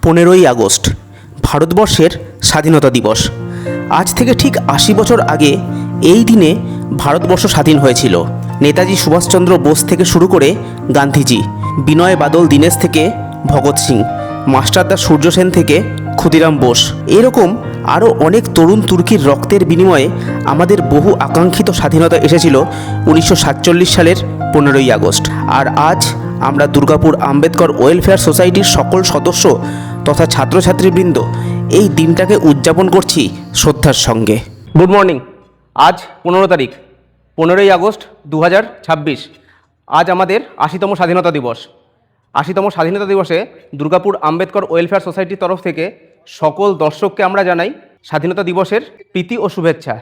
15ই August ভারতবর্ষের স্বাধীনতা দিবস। আজ থেকে ঠিক 80 বছর আগে এই দিনে ভারতবর্ষ স্বাধীন হয়েছিল। নেতাজি সুভাষচন্দ্র বোস থেকে শুরু করে গান্ধীজি, বিনয় বাদল দীনেশ থেকে ভগৎ সিং, মাস্টারদা সূর্য সেন থেকে ক্ষুদিরাম বোস, এরকম আরও অনেক তরুণ তুর্কির রক্তের বিনিময়ে আমাদের বহু আকাঙ্ক্ষিত স্বাধীনতা এসেছিল 1947 সালের 15ই আগস্ট। আর আজ আমরা দুর্গাপুর আম্বেদকর ওয়েলফেয়ার সোসাইটির সকল সদস্য তথা ছাত্রছাত্রীবৃন্দ এই দিনটাকে উদযাপন করছি শ্রদ্ধার সঙ্গে। Good morning. আজ 15 তারিখ, 15ই আগস্ট 2026। আজ আমাদের 80তম স্বাধীনতা দিবস। 80তম স্বাধীনতা দিবসে দুর্গাপুর আম্বেদকর ওয়েলফেয়ার সোসাইটির তরফ থেকে সকল দর্শককে আমরা জানাই স্বাধীনতা দিবসের প্রীতি ও শুভেচ্ছা।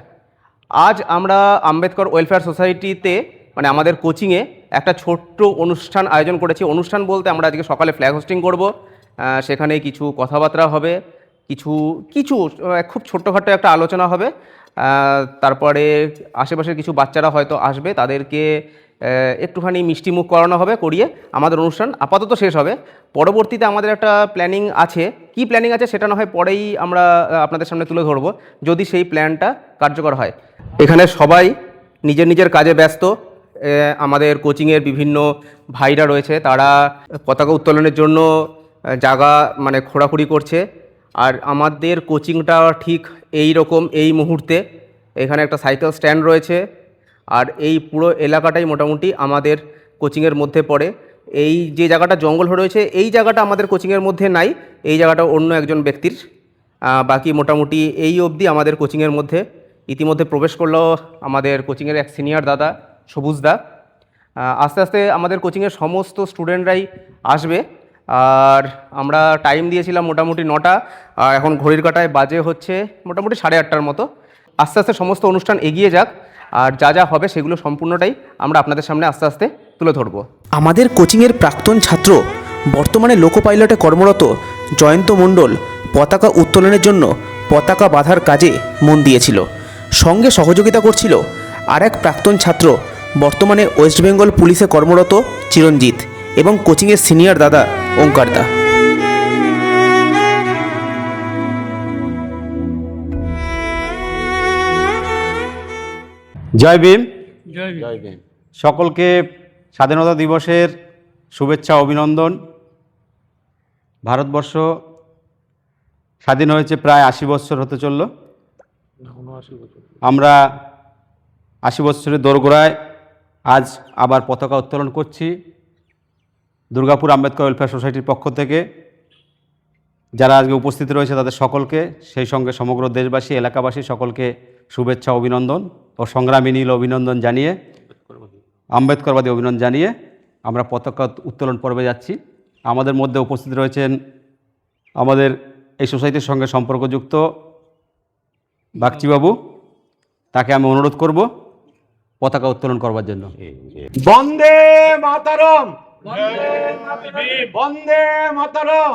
আজ আমরা আম্বেদকর ওয়েলফেয়ার সোসাইটিতে মানে আমাদের কোচিংয়ে একটা ছোট্ট অনুষ্ঠান আয়োজন করেছি। অনুষ্ঠান বলতে আমরা আজকে সকালে ফ্ল্যাগ হোস্টিং করব, সেখানে কিছু কথাবার্তা হবে, কিছু খুব ছোট্টখাট্ট একটা আলোচনা হবে। তারপরে আশেপাশের কিছু বাচ্চারা হয়তো আসবে, তাদেরকে একটুখানি মিষ্টিমুখ করানো হবে, করিয়ে আমাদের অনুষ্ঠান আপাতত শেষ হবে। পরবর্তীতে আমাদের একটা প্ল্যানিং আছে, কি প্ল্যানিং আছে সেটা না হয় পরেই আমরা আপনাদের সামনে তুলে ধরবো, যদি সেই প্ল্যানটা কার্যকর হয়। এখানে সবাই নিজের নিজের কাজে ব্যস্ত। আমাদের কোচিংয়ের বিভিন্ন ভাইরা রয়েছে, তারা পতাকা উত্তোলনের জন্য জায়গা মানে খোঁড়াখুড়ি করছে। আর আমাদের কোচিংটা ঠিক এই রকম এই মুহূর্তে এখানে একটা সাইকেল স্ট্যান্ড রয়েছে, আর এই পুরো এলাকাটাই মোটামুটি আমাদের কোচিংয়ের মধ্যে পড়ে। এই যে জায়গাটা জঙ্গল হয়ে রয়েছে এই জায়গাটা আমাদের কোচিংয়ের মধ্যে নাই, এই জায়গাটা অন্য একজন ব্যক্তির। বাকি মোটামুটি এই অবধি আমাদের কোচিংয়ের মধ্যে ইতিমধ্যে প্রবেশ করলো আমাদের কোচিংয়ের এক সিনিয়র দাদা সবুজ দা। আস্তে আস্তে আমাদের কোচিংয়ের সমস্ত স্টুডেন্টরাই আসবে। আর আমরা টাইম দিয়েছিলাম মোটামুটি 9টা, আর এখন ঘড়ির কাঁটায় বাজে হচ্ছে মোটামুটি 8:30টার মতো। আস্তে আস্তে সমস্ত অনুষ্ঠান এগিয়ে যাক, আর যা যা হবে সেগুলো সম্পূর্ণটাই আমরা আপনাদের সামনে আস্তে আস্তে তুলে ধরবো। আমাদের কোচিংয়ের প্রাক্তন ছাত্র, বর্তমানে লোকো পাইলটে কর্মরত জয়ন্ত মণ্ডল পতাকা উত্তোলনের জন্য পতাকা বাঁধার কাজে মন দিয়েছিল। সঙ্গে সহযোগিতা করছিল আর এক প্রাক্তন ছাত্র, বর্তমানে ওয়েস্ট বেঙ্গল পুলিশে কর্মরত চিরঞ্জিত, এবং কোচিংয়ের সিনিয়র দাদা ওঙ্কার দা। জয় ভীম। জয় ভীম। সকলকে স্বাধীনতা দিবসের শুভেচ্ছা, অভিনন্দন। ভারতবর্ষ স্বাধীন হয়েছে প্রায় 80 বছর হতে চলল। আমরা 80 বছরের দোরগোড়ায় আজ আবার পতাকা উত্তোলন করছি দুর্গাপুর আম্বেদকর ওয়েলফেয়ার সোসাইটির পক্ষ থেকে। যারা আজকে উপস্থিত রয়েছে তাদের সকলকে, সেই সঙ্গে সমগ্র দেশবাসী, এলাকাবাসী সকলকে শুভেচ্ছা, অভিনন্দন ও সংগ্রামী নীল অভিনন্দন জানিয়ে, আম্বেদকরবাদী অভিনন্দন জানিয়ে আমরা পতাকা উত্তোলন পর্বে যাচ্ছি। আমাদের মধ্যে উপস্থিত রয়েছেন আমাদের এই সোসাইটির সঙ্গে সম্পর্কযুক্ত বাগচিবাবু, তাকে আমি অনুরোধ করব পতাকা উত্তোলন করবার জন্য। বন্দে মাতরম, বন্দে মাতরম,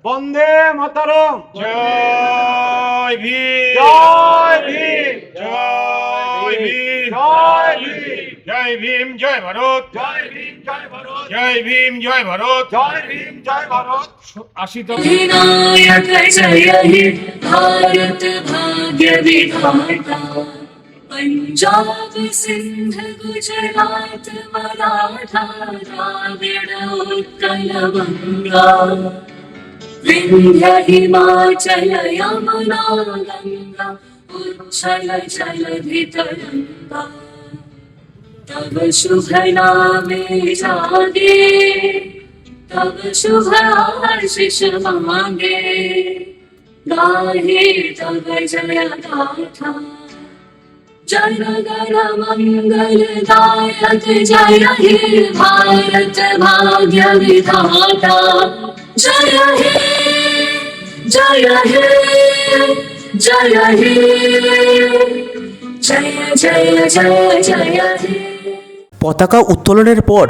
বন্দে মাতরম। জয় ভীম, জয় ভীম, জয় ভীম, জয় ভীম, জয় ভীম, জয় ভারত, জয় ভীম, জয় ভারত, জয় ভীম, জয় ভারত, জয় ভীম, জয় ভারত। 80তম विनायक जय हे भारत भाग्य विधाता, पंजाब सिंध गुजरात मराठा द्राविड़ उत्कल बंगा, विंध्य हिमाचल यमुना गंगा उच्छल जलधि तरंगा, तब शुभ नामे जागे, तब शुभ आशीष मांगे, गाहे तब जय गाथा, जन गण मंगल दायक जय हे भारत भाग्य विधाता, जय हे जय हे जय हे जय जय जय जय हे। পতাকা উত্তোলনের পর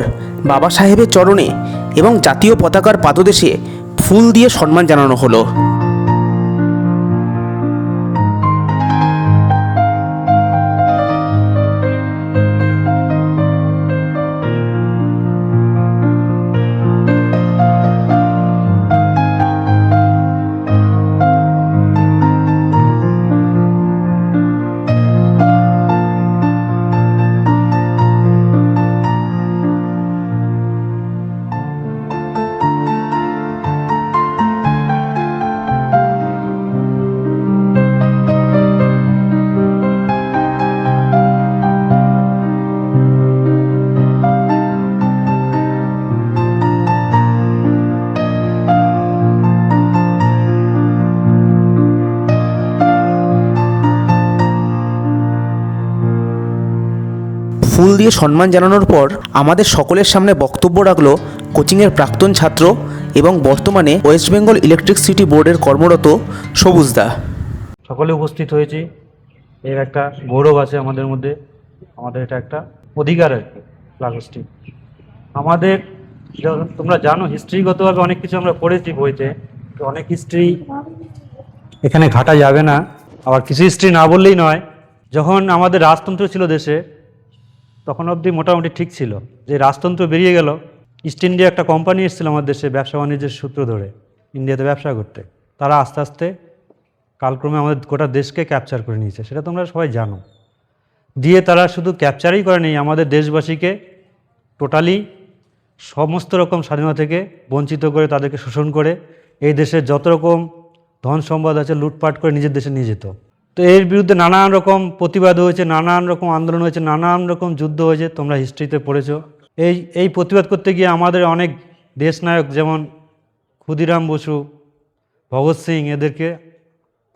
বাবা সাহেবের চরণে এবং জাতীয় পতাকার পাদদেশে ফুল দিয়ে সম্মান জানানো হলো। ফুল দিয়ে সম্মান জানানোর পর আমাদের সকলের সামনে বক্তব্য রাখলো কোচিংয়ের প্রাক্তন ছাত্র এবং বর্তমানে ওয়েস্ট বেঙ্গল ইলেকট্রিসিটি বোর্ডের কর্মরত সবুজদা। সকলে উপস্থিত হয়েছি, এর একটা গৌরব আছে আমাদের মধ্যে, আমাদের এটা একটা অধিকার আর কি। ক্লাসটি আমাদের তোমরা জানো, হিস্ট্রিগতভাবে অনেক কিছু আমরা পড়েছি বইতে, তো অনেক হিস্ট্রি এখানে ঘাটা যাবে না। আবার কিছু হিস্ট্রি না বললেই নয়। যখন আমাদের রাজতন্ত্র ছিল দেশে, তখন অবধি মোটামুটি ঠিক ছিল। যে রাজতন্ত্র বেরিয়ে গেল, ইস্ট ইন্ডিয়া একটা কোম্পানি এসেছিল আমাদের দেশে ব্যবসা বাণিজ্যের সূত্র ধরে ইন্ডিয়াতে ব্যবসা করতে। তারা আস্তে আস্তে কালক্রমে আমাদের গোটা দেশকে ক্যাপচার করে নিয়েছে, সেটা তোমরা সবাই জানো। দিয়ে তারা শুধু ক্যাপচারই করে নেই, আমাদের দেশবাসীকে টোটালি সমস্ত রকম স্বাধীনতা থেকে বঞ্চিত করে, তাদেরকে শোষণ করে এই দেশের যত রকম ধন সম্পদ আছে লুটপাট করে নিজের দেশে নিয়ে যেত। তো এর বিরুদ্ধে নানান রকম প্রতিবাদ হয়েছে, নানান রকম আন্দোলন হয়েছে, নানান রকম যুদ্ধ হয়েছে, তোমরা হিস্ট্রিতে পড়েছো। এই প্রতিবাদ করতে গিয়ে আমাদের অনেক দেশনায়ক যেমন ক্ষুদিরাম বসু, ভগৎ সিং, এদেরকে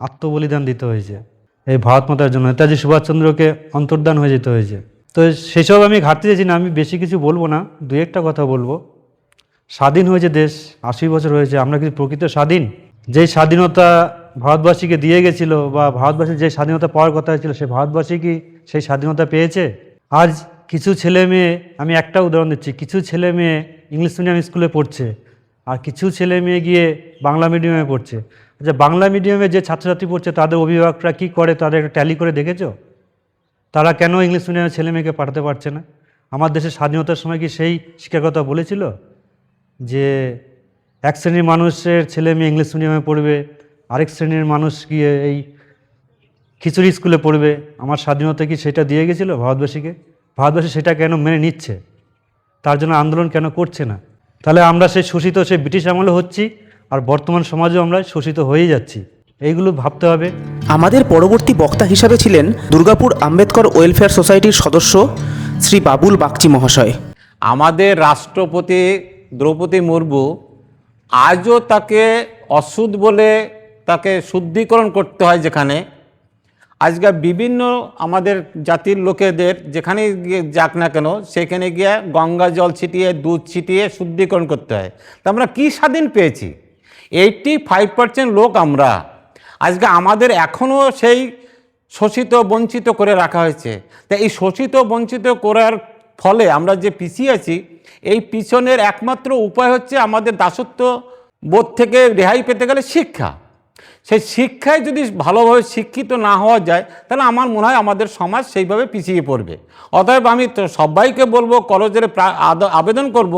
আত্মবলিদান দিতে হয়েছে এই ভারত মাতার জন্য। নেতাজি সুভাষচন্দ্রকে অন্তর্ধান হয়ে যেতে হয়েছে। তো সেসব আমি ঘাটতে চাইছি না, আমি বেশি কিছু বলবো না, দু একটা কথা বলবো। স্বাধীন হয়েছে দেশ, 80 বছর হয়েছে, আমরা কি প্রকৃত স্বাধীন? যেই স্বাধীনতা ভারতবাসীকে দিয়ে গেছিল, বা ভারতবাসীর যে স্বাধীনতা পাওয়ার কথা ছিল, সে ভারতবাসী কি সেই স্বাধীনতা পেয়েছে? আজ কিছু ছেলে মেয়ে, আমি একটা উদাহরণ দিচ্ছি, কিছু ছেলে মেয়ে ইংলিশ মিডিয়াম স্কুলে পড়ছে, আর কিছু ছেলে মেয়ে গিয়ে বাংলা মিডিয়ামে পড়ছে। আচ্ছা, বাংলা মিডিয়ামে যে ছাত্রছাত্রী পড়ছে তাদের অভিভাবকরা কি করে, তাদের একটা ট্যালি করে দেখেছো? তারা কেন ইংলিশ মিডিয়ামে ছেলে মেয়েকে পাঠাতে পারছে না? আমার দেশের স্বাধীনতার সময় কি সেই শিক্ষাকতা বলেছিল যে এক শ্রেণীর মানুষের ছেলে মেয়ে ইংলিশ মিডিয়ামে পড়বে, আরেক শ্রেণীর মানুষ গিয়ে এই খিচুড়ি স্কুলে পড়বে? আমার স্বাধীনতা কি সেটা দিয়ে গেছিলো ভারতবাসীকে? ভারতবাসী সেটা কেন মেনে নিচ্ছে? তার জন্য আন্দোলন কেন করছে না? তাহলে আমরা সেই শোষিত, সেই ব্রিটিশ আমলে হচ্ছি, আর বর্তমান সমাজেও আমরা শোষিত হয়েই যাচ্ছি। এইগুলো ভাবতে হবে। আমাদের পরবর্তী বক্তা হিসাবে ছিলেন দুর্গাপুর আম্বেদকর ওয়েলফেয়ার সোসাইটির সদস্য শ্রী বাবুল বাগচি মহাশয়। আমাদের রাষ্ট্রপতি দ্রৌপদী মুর্মু আজও তাকে অশুদ্ধ বলে তাকে শুদ্ধিকরণ করতে হয়। যেখানে আজকে বিভিন্ন আমাদের জাতির লোকেদের যেখানে গিয়ে যাক না কেন, সেখানে গিয়ে গঙ্গা জল ছিটিয়ে, দুধ ছিটিয়ে শুদ্ধিকরণ করতে হয়। তা আমরা কী স্বাধীন পেয়েছি? 85% লোক আমরা। আজকে আমাদের এখনও সেই শোষিত বঞ্চিত করে রাখা হয়েছে। তা এই শোষিত বঞ্চিত করার ফলে আমরা যে পিছিয়ে আছি, এই পিছনের একমাত্র উপায় হচ্ছে আমাদের দাসত্ব বোধ থেকে রেহাই পেতে গেলে শিক্ষা। সেই শিক্ষায় যদি ভালোভাবে শিক্ষিত না হওয়া যায়, তাহলে আমার মনে হয় আমাদের সমাজ সেইভাবে পিছিয়ে পড়বে। অতএব আমি তো সবাইকে বলবো, কলেজের আবেদন করব,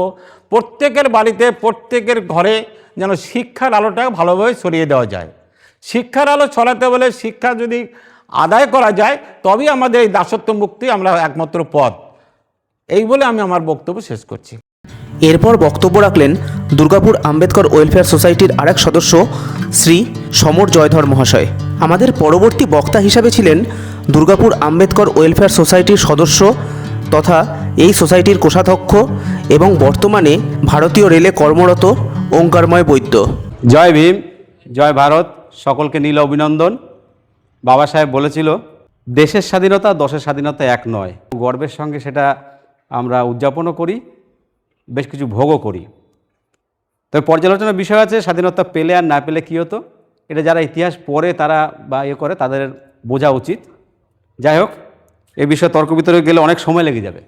প্রত্যেকের বাড়িতে, প্রত্যেকের ঘরে যেন শিক্ষার আলোটা ভালোভাবে ছড়িয়ে দেওয়া যায়। শিক্ষার আলো ছড়াতে বলে শিক্ষা যদি আদায় করা যায়, তবেই আমাদের এই দাসত্ব মুক্তি আমরা একমাত্র পথ। এই বলে আমি আমার বক্তব্য শেষ করছি। এরপর বক্তব্য রাখলেন দুর্গাপুর আম্বেদকর ওয়েলফেয়ার সোসাইটির আরেক সদস্য শ্রী সমর জয়ধর মহাশয়। আমাদের পরবর্তী বক্তা হিসাবে ছিলেন দুর্গাপুর আম্বেদকর ওয়েলফেয়ার সোসাইটির সদস্য তথা এই সোসাইটির কোষাধ্যক্ষ এবং বর্তমানে ভারতীয় রেলে কর্মরত ওঙ্কারময় বৈদ্য। জয় ভীম, জয় ভারত, সকলকে নীল অভিনন্দন। বাবা সাহেব বলেছিল, দেশের স্বাধীনতা দশের স্বাধীনতা এক নয়। গর্বের সঙ্গে সেটা আমরা উদযাপনও করি, বেশ কিছু ভোগও করি। তবে পর্যালোচনার বিষয় আছে, স্বাধীনতা পেলে আর না পেলে কী হতো, এটা যারা ইতিহাস পড়ে তারা বা করে তাদের বোঝা উচিত। যাই হোক, এ বিষয়ে তর্ক বিতর্কে গেলে অনেক সময় লেগে যাবে।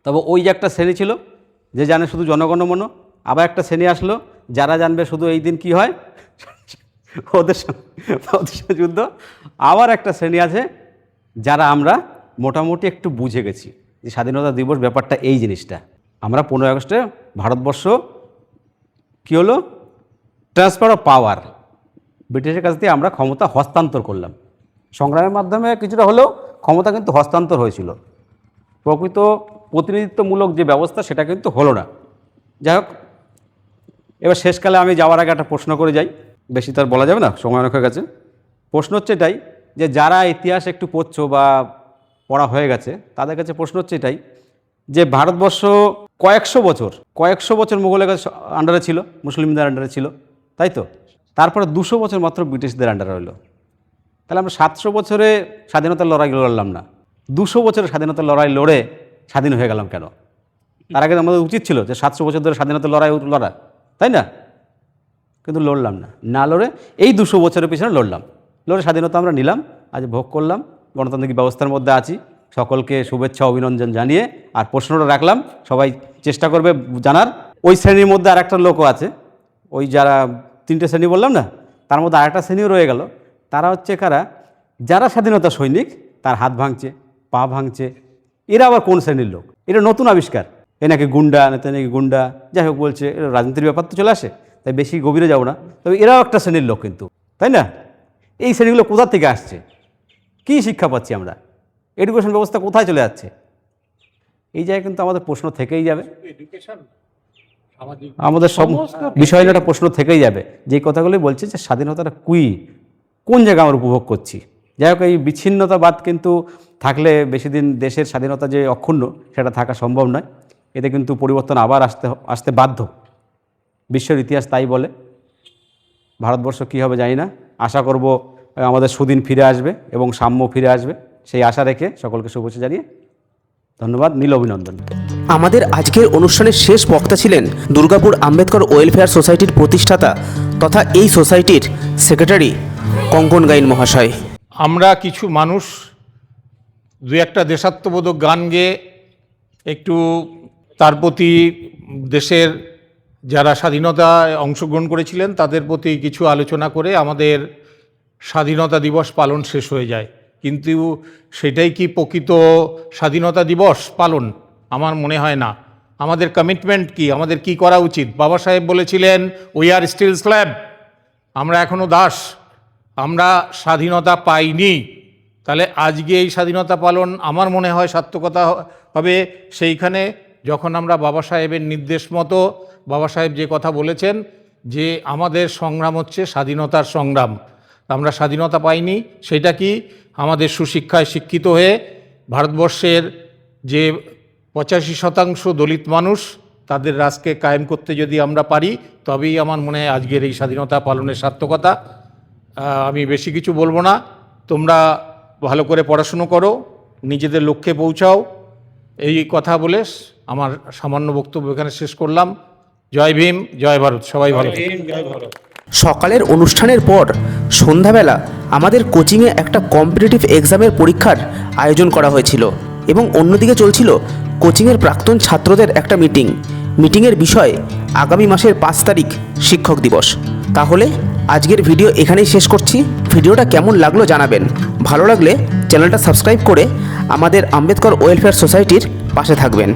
তবে ওই যে একটা শ্রেণী ছিল যে জানে শুধু জনগণমন, আবার একটা শ্রেণী আসলো যারা জানবে শুধু এই দিন কি হয়, ওদের সঙ্গে যুদ্ধ। আবার একটা শ্রেণী আছে যারা আমরা মোটামুটি একটু বুঝে গেছি যে স্বাধীনতা দিবস ব্যাপারটা এই জিনিসটা। আমরা 15 আগস্টে ভারতবর্ষ কী হলো, ট্রান্সফার অফ পাওয়ার, ব্রিটিশের কাছ থেকে আমরা ক্ষমতা হস্তান্তর করলাম। সংগ্রামের মাধ্যমে কিছুটা হলেও ক্ষমতা কিন্তু হস্তান্তর হয়েছিল, প্রকৃত প্রতিনিধিত্বমূলক যে ব্যবস্থা সেটা কিন্তু হলো না। যাই হোক, এবার শেষকালে আমি যাওয়ার আগে একটা প্রশ্ন করে যাই, বেশি তার বলা যাবে না, সময় অনেকের কাছে। প্রশ্ন হচ্ছে এটাই যে যারা ইতিহাস একটু পড়ছো বা পড়া হয়ে গেছে, তাদের কাছে প্রশ্ন হচ্ছে এটাই যে ভারতবর্ষ কয়েকশো বছর মুঘলের কাছে আন্ডারে ছিল, মুসলিমদের আন্ডারে ছিল, তাই তো? তারপরে 200 বছর মাত্র ব্রিটিশদের আন্ডারে হলো। তাহলে আমরা 700 বছরে স্বাধীনতার লড়াই লড়লাম না, 200 বছরের স্বাধীনতার লড়াই লড়ে স্বাধীন হয়ে গেলাম কেন? তার আগে আমাদের উচিত ছিল যে 700 বছর ধরে স্বাধীনতা লড়া, তাই না? কিন্তু লড়লাম না লড়ে এই 200 বছরের পিছনে লড়ে স্বাধীনতা আমরা নিলাম, আজ ভোগ করলাম, গণতান্ত্রিক ব্যবস্থার মধ্যে আছি। সকলকে শুভেচ্ছা অভিনন্দন জানিয়ে আর প্রশ্নটা রাখলাম, সবাই চেষ্টা করবে জানার। ওই শ্রেণীর মধ্যে আর একটা লোকও আছে, ওই যারা 3টে শ্রেণী বললাম না, তার মধ্যে আরেকটা শ্রেণীও রয়ে গেল। তারা হচ্ছে কারা? যারা স্বাধীনতা সৈনিক তার হাত ভাঙছে, পা ভাঙছে। এরা আবার কোন শ্রেণীর লোক? এটা নতুন আবিষ্কার। এ নাকি গুন্ডা, নেতা নাকি গুন্ডা, যাই হোক বলছে, এটা রাজনীতির ব্যাপার তো চলে আসে, তাই বেশি গভীরে যাব না। তবে এরাও একটা শ্রেণীর লোক কিন্তু, তাই না? এই শ্রেণীগুলো কোথা থেকে আসছে? কী শিক্ষা পাচ্ছি আমরা? এডুকেশন ব্যবস্থা কোথায় চলে যাচ্ছে? এই জায়গায় কিন্তু আমাদের প্রশ্ন থেকেই যাবে, আমাদের সব বিষয় নিয়ে একটা প্রশ্ন থেকেই যাবে। যে কথাগুলি বলছে যে স্বাধীনতাটা কোন জায়গায় আমরা উপভোগ করছি। যাই হোক, এই বিচ্ছিন্নতাবাদ কিন্তু থাকলে বেশি দিন দেশের স্বাধীনতা যে অক্ষুণ্ণ সেটা থাকা সম্ভব নয়। এতে কিন্তু পরিবর্তন আবার আসতে বাধ্য। বিশ্বের ইতিহাস তাই বলে। ভারতবর্ষ কী হবে জানি না, আশা করব আমাদের সুদিন ফিরে আসবে এবং সাম্য ফিরে আসবে, সেই আশা রেখে সকলকে শুভেচ্ছা জানিয়ে ধন্যবাদ, নীল অভিনন্দন। আমাদের আজকের অনুষ্ঠানের শেষ বক্তা ছিলেন দুর্গাপুর আম্বেদকর ওয়েলফেয়ার সোসাইটির প্রতিষ্ঠাতা তথা এই সোসাইটির সেক্রেটারি কঙ্কন গাইন মহাশয়। আমরা কিছু মানুষ দু একটা দেশাত্মবোধক গান গেয়ে একটু তার প্রতি দেশের যারা স্বাধীনতায় অংশগ্রহণ করেছিলেন তাদের প্রতি কিছু আলোচনা করে আমাদের স্বাধীনতা দিবস পালন শেষ হয়ে যায়। কিন্তু সেটাই কি প্রকৃত স্বাধীনতা দিবস পালন? আমার মনে হয় না। আমাদের কমিটমেন্ট কি, আমাদের কি করা উচিত? বাবা সাহেব বলেছিলেন, উই আর স্টিল স্ল্যাভ, আমরা এখনও দাস, আমরা স্বাধীনতা পাইনি। তাহলে আজকে এই স্বাধীনতা পালন আমার মনে হয় সার্থকতা হবে সেইখানে যখন আমরা বাবা সাহেবের নির্দেশ মতো, বাবা সাহেব যে কথা বলেছেন যে আমাদের সংগ্রাম হচ্ছে স্বাধীনতার সংগ্রাম, আমরা স্বাধীনতা পাইনি। সেটা কি? আমাদের সুশিক্ষায় শিক্ষিত হয়ে ভারতবর্ষের যে 85% দলিত মানুষ তাদের রাষ্ট্রকে কায়েম করতে যদি আমরা পারি, তবেই আমার মনে হয় আজকের এই স্বাধীনতা পালনের সার্থকতা। আমি বেশি কিছু বলবো না, তোমরা ভালো করে পড়াশুনো করো, নিজেদের লক্ষ্যে পৌঁছাও, এই কথা বলে আমার সামান্য বক্তব্য এখানে শেষ করলাম। জয় ভীম, জয় ভারত, সবাই ভালো থাকুন। সকালের অনুষ্ঠানের পর সন্ধ্যাবেলা আমাদের কোচিংয়ে একটা কম্পিটিটিভ এক্সামের পরীক্ষার আয়োজন করা হয়েছিল এবং অন্যদিকে চলছিল কোচিংয়ের প্রাক্তন ছাত্রদের একটা মিটিংয়ের বিষয় আগামী মাসের 5 তারিখ শিক্ষক দিবস। তাহলে আজকের ভিডিও এখানেই শেষ করছি। ভিডিওটা কেমন লাগলো জানাবেন, ভালো লাগলে চ্যানেলটা সাবস্ক্রাইব করে আমাদের আম্বেদকর ওয়েলফেয়ার সোসাইটির পাশে থাকবেন।